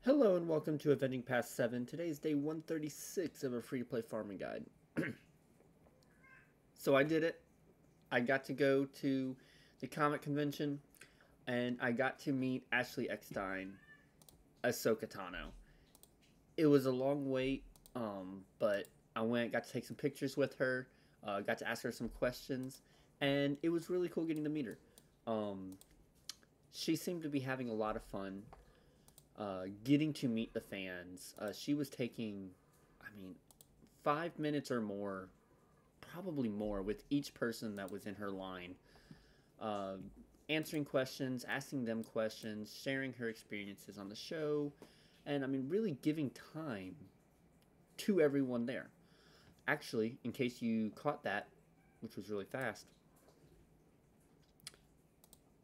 Hello and welcome to Avenging Past 7. Today is day 136 of a free-to-play farming guide. So I did it. I got to go to the comic convention and I got to meet Ashley Eckstein, Ahsoka Tano. It was a long wait, but I got to take some pictures with her, got to ask her some questions, and it was really cool getting to meet her. Um, she seemed to be having a lot of fun. Getting to meet the fans. She was taking, 5 minutes or more, probably more, with each person that was in her line. Uh, Answering questions, asking them questions, sharing her experiences on the show, and really giving time to everyone there. Actually, in case you caught that, which was really fast,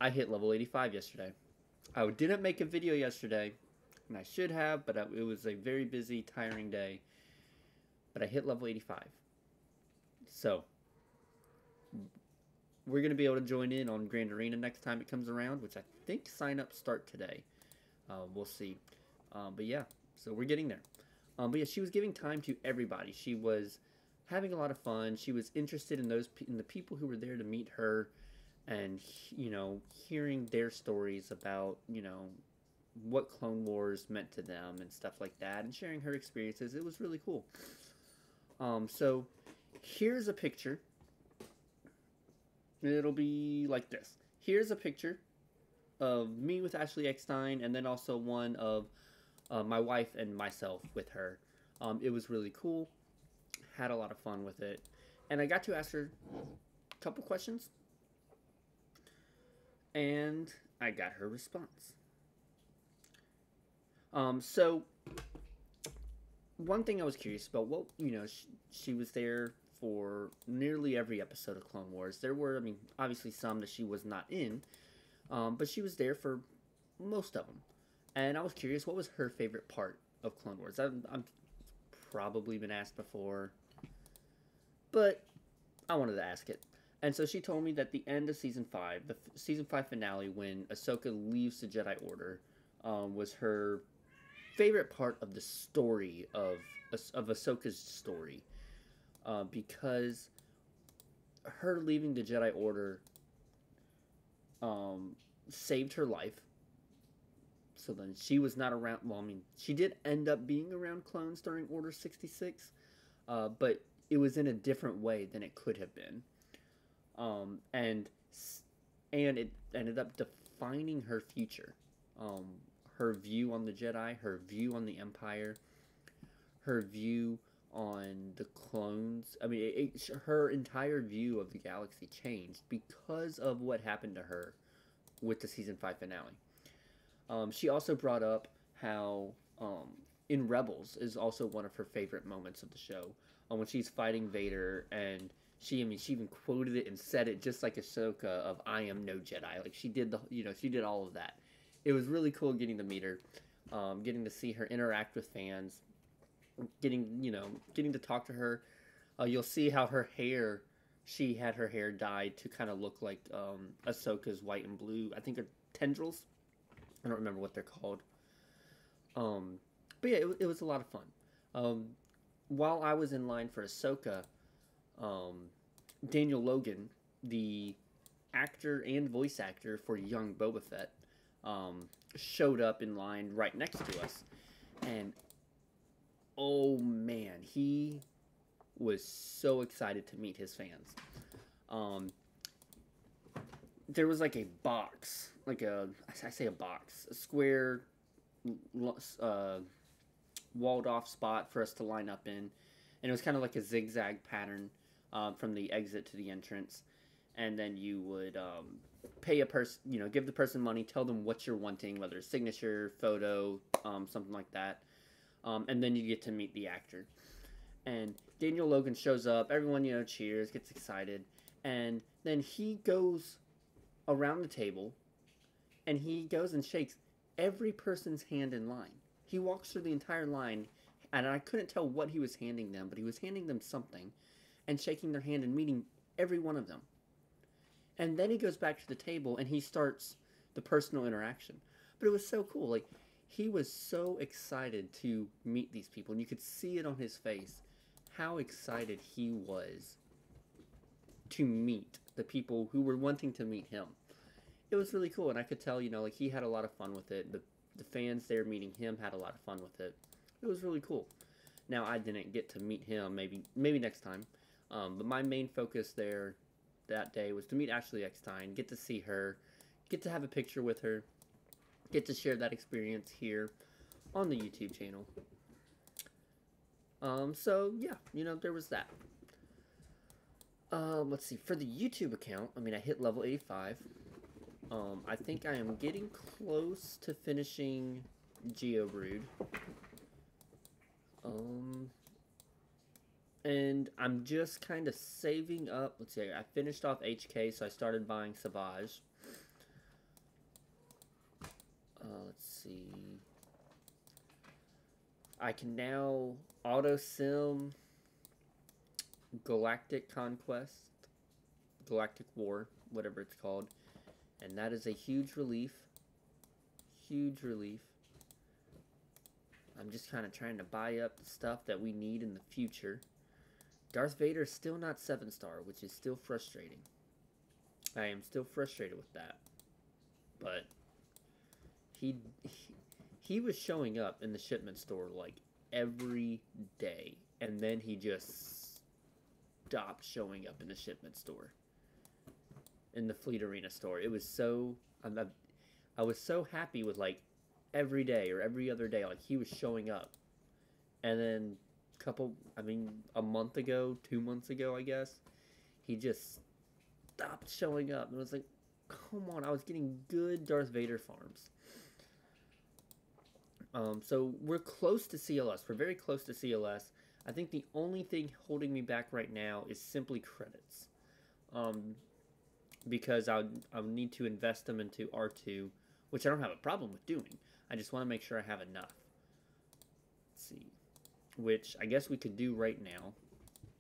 I hit level 85 yesterday. I didn't make a video yesterday, and I should have, but it was a very busy, tiring day. But I hit level 85. So, we're going to be able to join in on Grand Arena next time it comes around, which I think sign-ups start today. We'll see. But yeah, so we're getting there. But yeah, she was giving time to everybody. She was having a lot of fun. She was interested in the people who were there to meet her, and hearing their stories about what Clone Wars meant to them and stuff like that, and sharing her experiences. It was really cool. So here's a picture. It'll be like this. Here's a picture of me with Ashley Eckstein, and then also one of my wife and myself with her. It was really cool. Had a lot of fun with it, and I got to ask her a couple questions, and I got her response. So one thing I was curious about, well, she was there for nearly every episode of Clone Wars. There were, obviously some that she was not in, but she was there for most of them. And I was curious, what was her favorite part of Clone Wars? I'm probably been asked before, but I wanted to ask it. And so she told me that the end of Season 5, the Season 5 finale, when Ahsoka leaves the Jedi Order, was her favorite part of the story of Ahsoka's story, because her leaving the Jedi Order saved her life. So then she was not around. Well, she did end up being around clones during Order 66, but it was in a different way than it could have been, and it ended up defining her future. Her view on the Jedi, her view on the Empire, her view on the clones. Her entire view of the galaxy changed because of what happened to her with the Season 5 finale. She also brought up how in Rebels is also one of her favorite moments of the show, when she's fighting Vader, and she even quoted it and said it just like Ahsoka of "I am no Jedi." Like she did she did all of that. It was really cool getting to meet her, getting to see her interact with fans, getting to talk to her. You'll see how she had her hair dyed to kind of look like Ahsoka's white and blue. I think are tendrils. I don't remember what they're called. But yeah, it was a lot of fun. While I was in line for Ahsoka, Daniel Logan, the actor and voice actor for young Boba Fett, showed up in line right next to us, and oh man, he was so excited to meet his fans. There was like a box, I say a box, a square, walled off spot for us to line up in, and it was kind of like a zigzag pattern from the exit to the entrance, and then you would pay a person, give the person money, tell them what you're wanting, whether it's signature, photo, something like that, and then you get to meet the actor. And Daniel Logan shows up, everyone cheers, gets excited, and then he goes around the table, and he goes and shakes every person's hand in line. He walks through the entire line, and I couldn't tell what he was handing them, but he was handing them something, and shaking their hand and meeting every one of them. And then he goes back to the table, and he starts the personal interaction. But it was so cool. Like, He was so excited to meet these people, and you could see it on his face how excited he was to meet the people who were wanting to meet him. It was really cool, and I could tell, like, he had a lot of fun with it. The fans there meeting him had a lot of fun with it. It was really cool. Now, I didn't get to meet him, maybe next time, but my main focus there that day was to meet Ashley Eckstein, get to see her, get to have a picture with her, get to share that experience here on the YouTube channel. So, yeah, there was that. Let's see, for the YouTube account, I hit level 85. I think I am getting close to finishing GeoBrood. And I'm just kind of saving up. Let's see, I finished off HK, so I started buying SWGOH. Let's see. I can now auto-sim Galactic Conquest, Galactic War, whatever it's called. And that is a huge relief. Huge relief. I'm just kind of trying to buy up the stuff that we need in the future. Darth Vader is still not 7-star, which is still frustrating. I am still frustrated with that. But he was showing up in the shipment store like every day, and then he just stopped showing up in the shipment store, in the Fleet Arena store. It was so I was so happy with, like, every day or every other day, like, he was showing up, and then a month ago, 2 months ago, I guess, he just stopped showing up, and it was like, come on, I was getting good Darth Vader farms. So we're close to CLS. We're very close to CLS. I think the only thing holding me back right now is simply credits. Because I'll need to invest them into R2, which I don't have a problem with doing. I just want to make sure I have enough. Let's see. Which I guess we could do right now.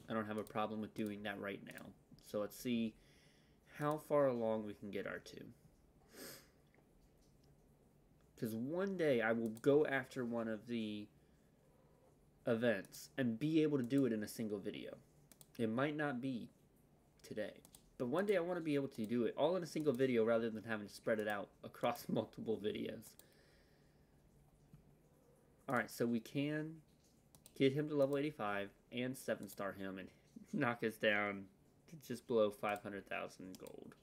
I don't have a problem with doing that right now. So let's see how far along we can get R2. Because one day I will go after one of the events and be able to do it in a single video. It might not be today, but one day I want to be able to do it all in a single video rather than having to spread it out across multiple videos. Alright, so we can get him to level 85 and 7-star him and knock us down to just below 500,000 gold.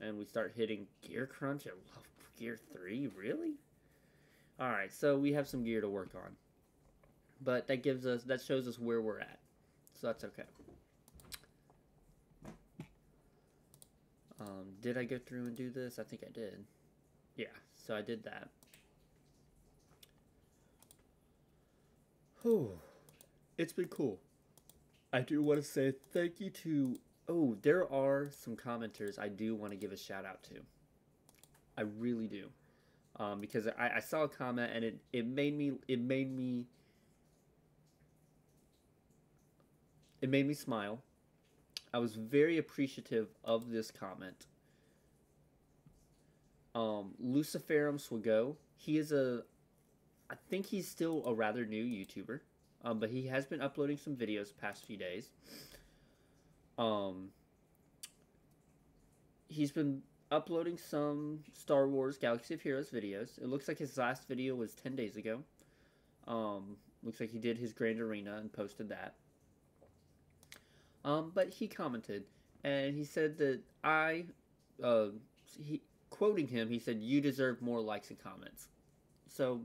And we start hitting gear crunch at gear 3, really? Alright, so we have some gear to work on. But that shows us where we're at. So that's okay. Did I go through and do this? I think I did. Yeah, so I did that. Oh, it's been cool. I do want to say thank you to... Oh, there are some commenters I do want to give a shout out to. I really do. Because I saw a comment and it made me smile. I was very appreciative of this comment. Luciferum SWGOH. He is I think he's still a rather new YouTuber. But he has been uploading some videos the past few days. He's been uploading some Star Wars Galaxy of Heroes videos. It looks like his last video was 10 days ago. Looks like he did his Grand Arena and posted that. But he commented, and he said that quoting him, he said, "You deserve more likes and comments." So,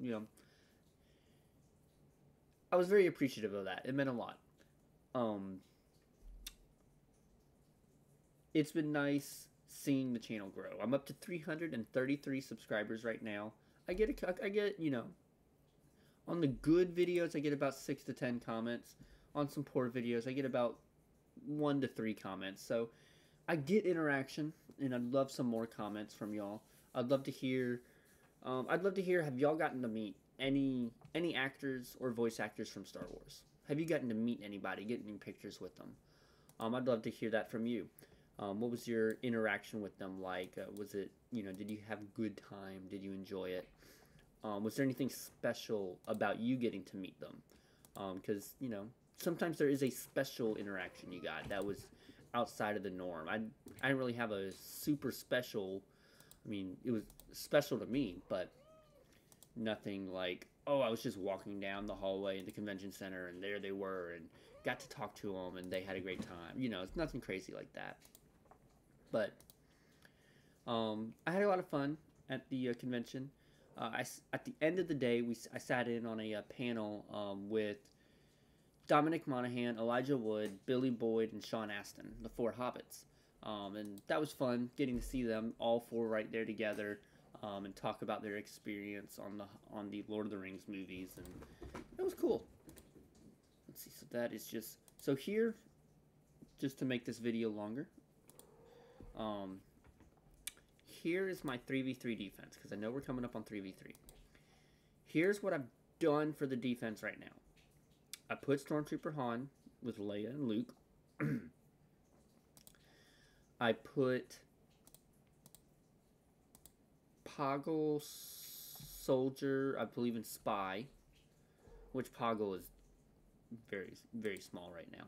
I was very appreciative of that. It meant a lot. It's been nice seeing the channel grow. I'm up to 333 subscribers right now. I get, on the good videos, I get about 6 to 10 comments. On some poor videos, I get about 1 to 3 comments. So I get interaction, and I'd love some more comments from y'all. I'd love to hear, have y'all gotten to meet any actors or voice actors from Star Wars? Have you gotten to meet anybody, get any pictures with them? I'd love to hear that from you. What was your interaction with them like? Was it, did you have a good time? Did you enjoy it? Was there anything special about you getting to meet them? Because, sometimes there is a special interaction you got that was outside of the norm. I didn't really have a super special, it was special to me, but nothing like, oh, I was just walking down the hallway in the convention center and there they were and got to talk to them and they had a great time. It's nothing crazy like that. But I had a lot of fun at the convention. At the end of the day, I sat in on a panel with Dominic Monaghan, Elijah Wood, Billy Boyd, and Sean Astin, the 4 Hobbits. And that was fun, getting to see them all 4 right there together and talk about their experience on the Lord of the Rings movies. And it was cool. Let's see, so that is just... So here, just to make this video longer, here is my 3v3 defense, because I know we're coming up on 3v3. Here's what I've done for the defense right now. I put Stormtrooper Han with Leia and Luke. I put Poggle Soldier, I believe in Spy, which Poggle is very, very small right now.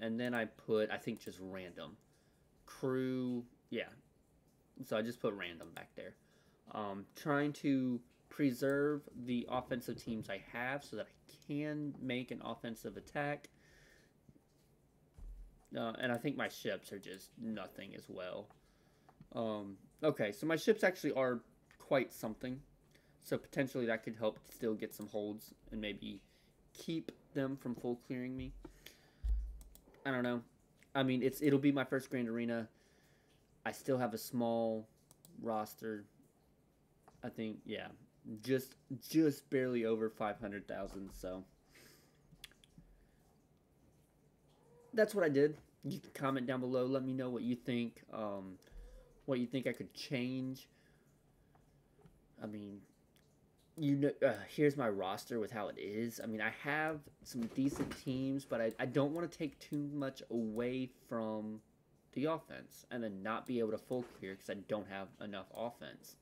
And then I put, I think, just random. Crew, yeah. So I just put random back there. Trying to preserve the offensive teams I have so that I can make an offensive attack. And I think my ships are just nothing as well. Okay, so my ships actually are quite something. So potentially that could help still get some holds and maybe keep them from full clearing me. I don't know. It'll be my first Grand Arena. I still have a small roster. I think, yeah, just barely over 500,000. So that's what I did. You can comment down below. Let me know what you think. What you think I could change. Here's my roster with how it is. I have some decent teams, but I don't want to take too much away from the offense and then not be able to full clear because I don't have enough offense.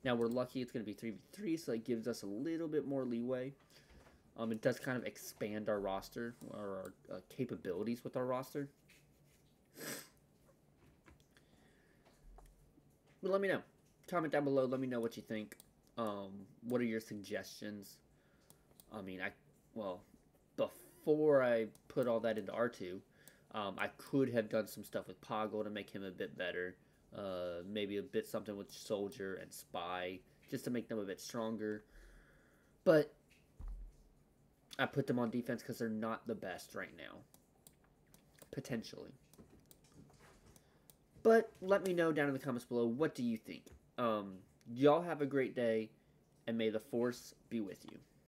Now, we're lucky it's going to be 3v3, so it gives us a little bit more leeway. It does kind of expand our roster, or our capabilities with our roster. But let me know. Comment down below. Let me know what you think. What are your suggestions? Before I put all that into R2, I could have done some stuff with Poggle to make him a bit better. Maybe a bit something with Soldier and Spy, just to make them a bit stronger. But I put them on defense because they're not the best right now. Potentially. But let me know down in the comments below, what do you think? Y'all have a great day, and may the Force be with you.